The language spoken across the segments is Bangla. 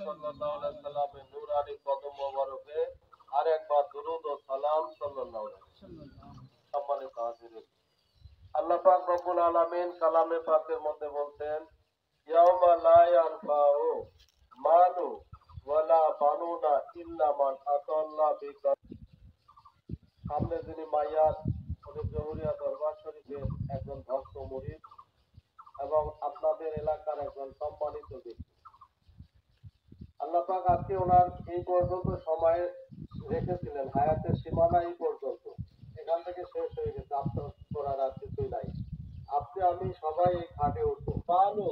সাল্লাল্লাহু আলাইহি সাল্লামের নূরানি কদম মোবারকে আরেকবার দুরূদ ও সালাম সাল্লাল্লাহু আলাইহি ওয়াসাল্লাম। সম্মানিত হাজিরিন, আল্লাহ পাক রব্বুল আলামিন কালামে পাকের মধ্যে বলতেন, ইয়াউমা লা ইয়ানফাউ মালু ওয়ালা বানুনা ইল্লা মান আতাল্লাহ সামনে যিনি মাইয়ার জহুরিয়া দরবার শরীফের একজন ভক্ত মুরিদ এবং আপনাদের এলাকার একজন সম্মানিত ব্যক্তি। আল্লাহ পাক আজকে ওনার এই পর্যন্ত সময় রেখেছিলেন, হায়াতের সীমানা এই পর্যন্ত, এখান থেকে শেষ হয়ে গেছে, আফসোস করার আর কিছুই নাই। আপনি আমি সবাই এই ঘাটে উঠবো। বানু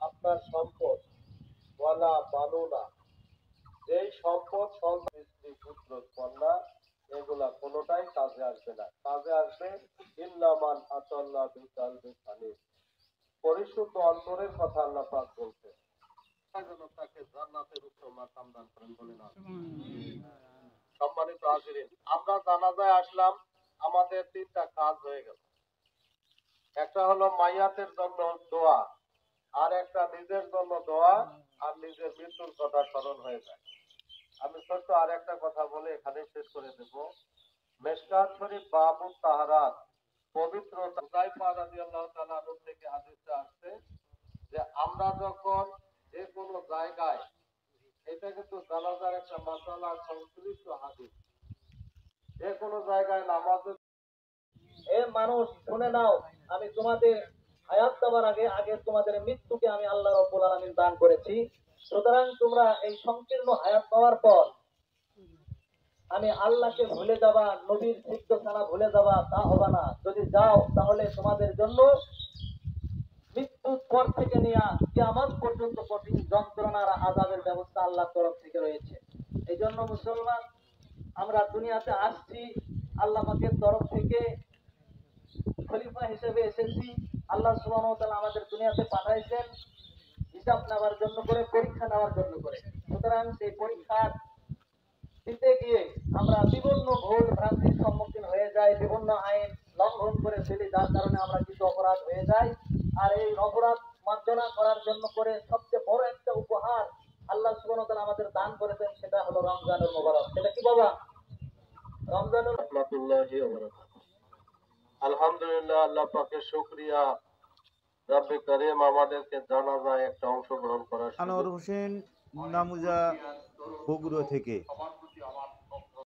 আপনার সম্পদ, ওয়ালা বানু না, যেই সম্পদ, সন্তান, স্ত্রী, পুত্র, কন্যা, এগুলা কোনোটাই কাজে আসবে না। কাজে আসবে ইল্লামান আতাল্লাহ বিকালবিন সালিম, পরিশুদ্ধ অন্তরের কথা আল্লাহ পাক বলছেন। তাকে জান্নাতের উচ্চ মাকাম দান করেন, বলেন আমিন। সম্মানিত হাজিরিন, আমরা জানাজায় আসলাম, আমাদের তিনটা কাজ হয়ে গেল। একটা হলো মাইয়াতের জন্য দোয়া, আর একটা নিজের জন্য দোয়া, আর নিজের মৃত্যুর কথা স্মরণ হয়ে যায়। আমি ছোট্ট আর একটা কথা বলে এখানে শেষ করে দেব। মেশকাত শরীফ বাবু তাহারাত পবিত্র হুযায়ফা রাদিয়াল্লাহু তাআলা আনহু থেকে হাদিসে আসছে যে আমরা যখন যে কোনো জায়গায়, এটা কিন্তু জানাজার একটা মাসালা সংশ্লিষ্ট হাদিস, যে কোনো জায়গায় নামাজ, এ মানুষ শুনে নাও, আমি তোমাদের হায়াত দেওয়ার আগে আগে তোমাদের মৃত্যুকে আমি আল্লাহ রাব্বুল আলামিন দান করেছি। সুতরাং তোমরা এই সংকীর্ণ হায়াত পাওয়ার পর আমি আল্লাহকে ভুলে যাবা, নবীর সিদ্ধ ছাড়া ভুলে যাবা, তা হবে না। যদি যাও তাহলে তোমাদের জন্য মৃত্যুর পর থেকে নিয়ে কিয়ামত পর্যন্ত কঠিন যন্ত্রণার আযাবের ব্যবস্থা আল্লাহর তরফ থেকে রয়েছে। এই জন্য মুসলমান, আমরা দুনিয়াতে আসছি আল্লাহ পাকের তরফ থেকে খলিফা হিসেবে এসেছি। আল্লাহ সুবহানাহু ওয়া তাআলা আমাদের দুনিয়াতে পাঠাইছেন হিসাব নেওয়ার জন্য করে, পরীক্ষা নেওয়ার জন্য করে। সুতরাং সেই পরীক্ষা দিতে গিয়ে আমরা বিভিন্ন ভুল ভ্রান্তির সম্মুখীন হয়ে যাই, বিভিন্ন আইন লঙ্ঘন করে ফেলি, যার কারণে আমরা কিছু অপরাধ হয়ে যাই। আর এই অপরাধ মার্জনা করার জন্য করে সবচেয়ে বড় একটা উপহার আল্লাহ সুবহানাহু ওয়া তাআলা আমাদের দান করেছেন, সেটা হলো রমজানুল মুবারক। সেটা কি বাবা? রমজানুল রাহমাতুল্লাহি ওয়া বারাকাতুহু। আলহামদুলিল্লাহ, আল্লাহ পাকের শুকরিয়া, রব্বে কারীম আমাদেরকে জানাজায় একটা অংশগ্রহণ করার সুযোগ। আনোয়ার হোসেন নামুজা বগুড়া থেকে।